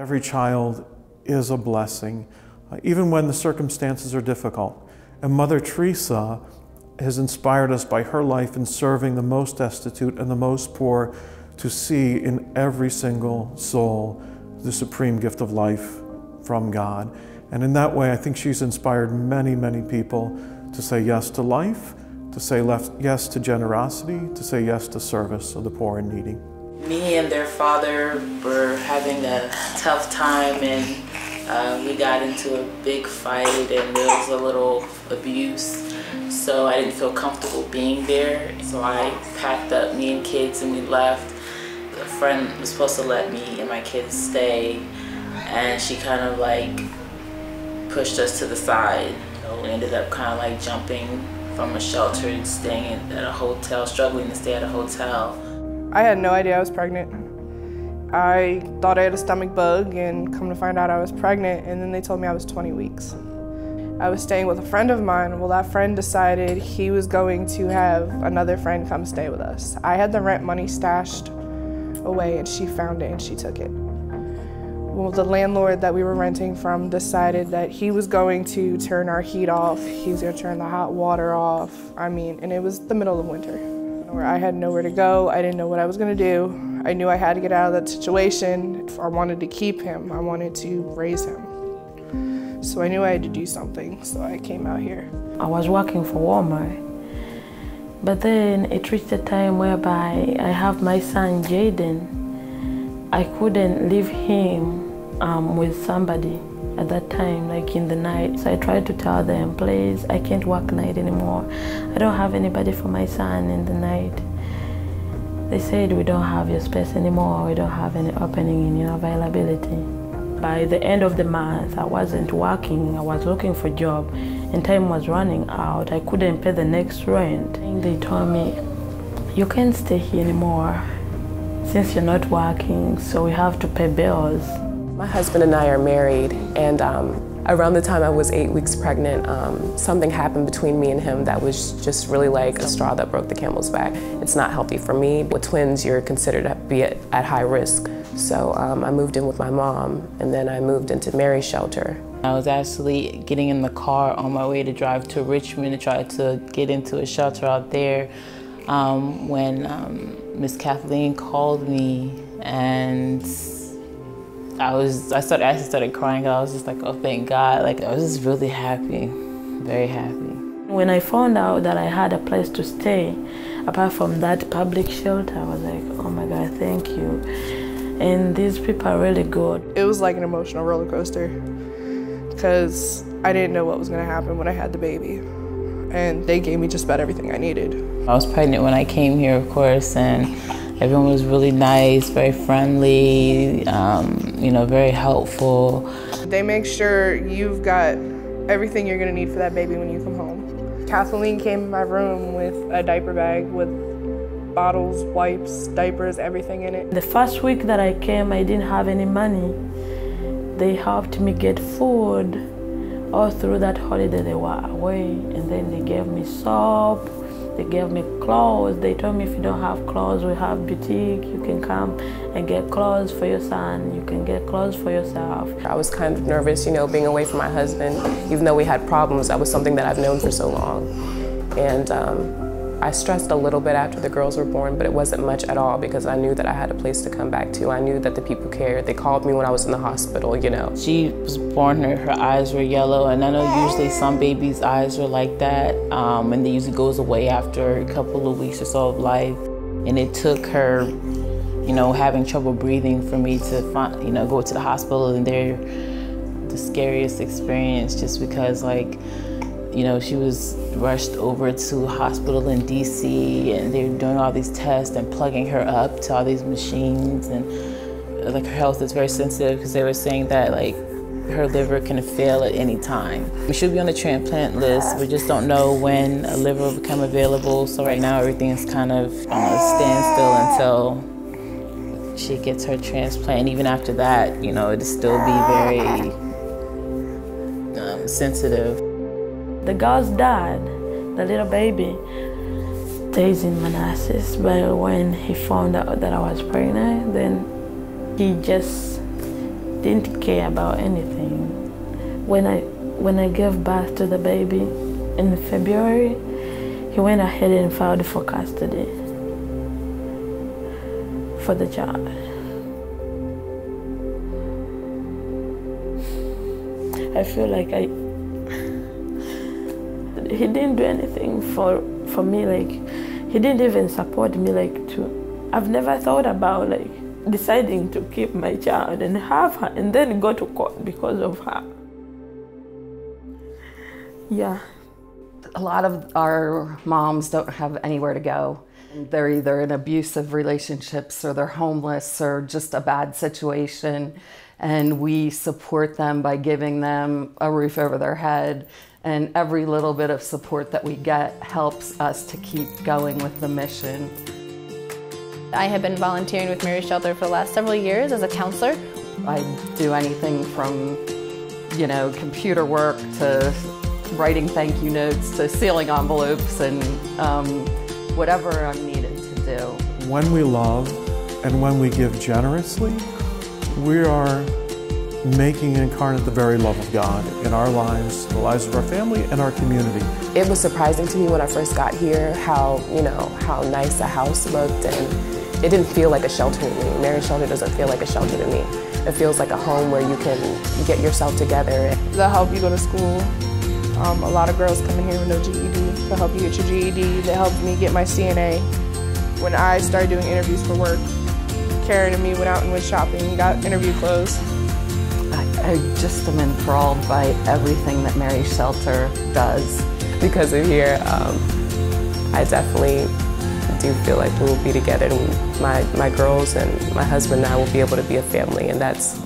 Every child is a blessing, even when the circumstances are difficult. And Mother Teresa has inspired us by her life in serving the most destitute and the most poor to see in every single soul the supreme gift of life from God. And in that way, I think she's inspired many, many people to say yes to life, to say yes to generosity, to say yes to service of the poor and needy. Me and their father were having a tough time, and we got into a big fight, and there was a little abuse. So I didn't feel comfortable being there. So I packed up me and kids and we left. A friend was supposed to let me and my kids stay, and she kind of like pushed us to the side. So we ended up kind of like jumping from a shelter and staying at a hotel, struggling to stay at a hotel. I had no idea I was pregnant. I thought I had a stomach bug, and come to find out I was pregnant, and then they told me I was 20 weeks. I was staying with a friend of mine. Well, that friend decided he was going to have another friend come stay with us. I had the rent money stashed away, and she found it and she took it. Well, the landlord that we were renting from decided that he was going to turn our heat off. He was going to turn the hot water off. And it was the middle of winter. I had nowhere to go. I didn't know what I was going to do. I knew I had to get out of that situation. If I wanted to keep him, I wanted to raise him. So I knew I had to do something, so I came out here. I was working for Walmart, but then it reached a time whereby I have my son Jaden. I couldn't leave him with somebody at that time, like in the night. So I tried to tell them, please, I can't work night anymore. I don't have anybody for my son in the night. They said, we don't have your space anymore. We don't have any opening in your availability. By the end of the month, I wasn't working. I was looking for a job, and time was running out. I couldn't pay the next rent. They told me, you can't stay here anymore since you're not working, so we have to pay bills. My husband and I are married, and around the time I was 8 weeks pregnant, something happened between me and him that was just really like a straw that broke the camel's back. It's not healthy for me. With twins, you're considered to be at high risk. So I moved in with my mom, and then I moved into Mary's shelter. I was actually getting in the car on my way to drive to Richmond to try to get into a shelter out there when Miss Kathleen called me, and I actually started crying. I was just like, oh, thank God. Like, I was just really happy, very happy. When I found out that I had a place to stay, apart from that public shelter, I was like, oh my God, thank you. And these people are really good. It was like an emotional roller coaster because I didn't know what was going to happen when I had the baby. And they gave me just about everything I needed. I was pregnant when I came here, of course, and everyone was really nice, very friendly, very helpful. They make sure you've got everything you're gonna need for that baby when you come home. Kathleen came in my room with a diaper bag with bottles, wipes, diapers, everything in it. The first week that I came, I didn't have any money. They helped me get food. All through that holiday, they were away, and then they gave me soap. They gave me clothes. They told me if you don't have clothes, we have boutique. You can come and get clothes for your son. You can get clothes for yourself. I was kind of nervous, being away from my husband. Even though we had problems, that was something that I've known for so long. And I stressed a little bit after the girls were born, but it wasn't much at all because I knew that I had a place to come back to. I knew that the people cared. They called me when I was in the hospital, She was born, her eyes were yellow, and I know usually some babies' eyes are like that, and it usually goes away after a couple of weeks or so of life. And it took her, having trouble breathing for me to go to the hospital, and they're the scariest experience just because, she was rushed over to a hospital in DC, and they were doing all these tests and plugging her up to all these machines, and her health is very sensitive because they were saying that her liver can fail at any time. She'll be on the transplant list. We just don't know when a liver will become available. So right now everything is kind of on a standstill until she gets her transplant. And even after that, it'll still be very sensitive. The girl's dad, the little baby, stays in Manassas, but when he found out that I was pregnant, then he just didn't care about anything. When I gave birth to the baby in February, he went ahead and filed for custody for the child. I feel like he didn't do anything for me, like he didn't even support me, like I've never thought about like deciding to keep my child and have her and then go to court because of her. Yeah. A lot of our moms don't have anywhere to go. They're either in abusive relationships or they're homeless or just a bad situation. And we support them by giving them a roof over their head. And every little bit of support that we get helps us to keep going with the mission. I have been volunteering with Mary's Shelter for the last several years as a counselor. I do anything from, computer work to writing thank you notes to sealing envelopes and whatever I'm needed to do. When we love and when we give generously, we are making incarnate the very love of God in our lives, the lives of our family, and our community. It was surprising to me when I first got here how nice the house looked, and it didn't feel like a shelter to me. Mary's Shelter doesn't feel like a shelter to me. It feels like a home where you can get yourself together. They'll help you go to school. A lot of girls come in here with no GED. They'll help you get your GED. They helped me get my CNA. When I started doing interviews for work, Karen and me went out and went shopping and got interview clothes. I just am enthralled by everything that Mary's Shelter does. Because of here, I definitely do feel like we will be together, and my girls and my husband and I will be able to be a family, and that's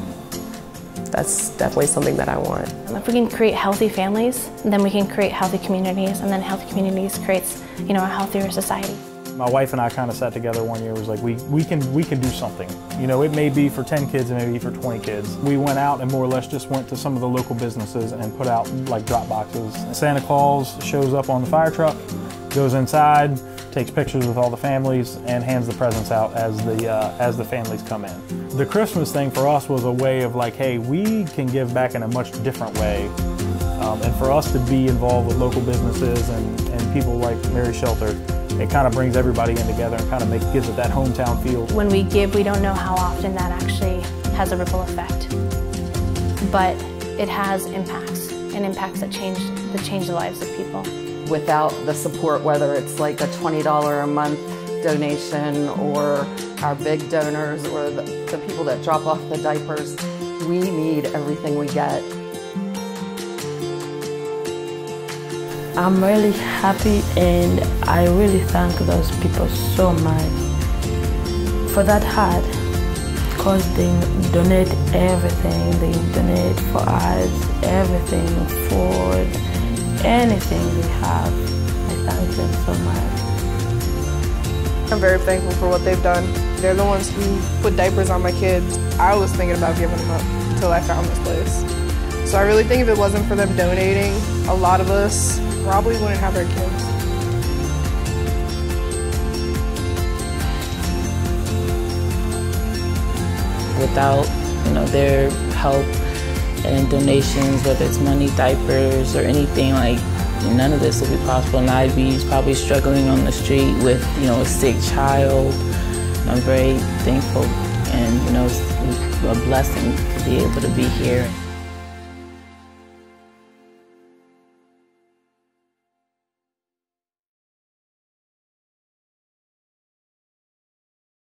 definitely something that I want. If we can create healthy families, then we can create healthy communities, and then healthy communities creates, a healthier society. My wife and I kind of sat together one year. It was like, we can do something. It may be for 10 kids, it may be for 20 kids. We went out and more or less just went to some of the local businesses and put out like drop boxes. Santa Claus shows up on the fire truck, goes inside, takes pictures with all the families, and hands the presents out as the families come in. The Christmas thing for us was a way of like, hey, we can give back in a much different way. And for us to be involved with local businesses and people like Mary's Shelter, it kind of brings everybody in together and kind of gives it that hometown feel. When we give, we don't know how often that actually has a ripple effect. But it has impacts, and impacts that change the lives of people. Without the support, whether it's like a $20 a month donation or our big donors or the people that drop off the diapers, we need everything we get. I'm really happy, and I really thank those people so much for that heart, because they donate everything. They donate for us, everything, food, anything we have. I thank them so much. I'm very thankful for what they've done. They're the ones who put diapers on my kids. I was thinking about giving them up until I found this place. So I really think if it wasn't for them donating, a lot of us probably wouldn't have our kids. Without, their help and donations, whether it's money, diapers, or anything, like none of this would be possible. And I'd be probably struggling on the street with, a sick child. I'm very thankful, and it's a blessing to be able to be here.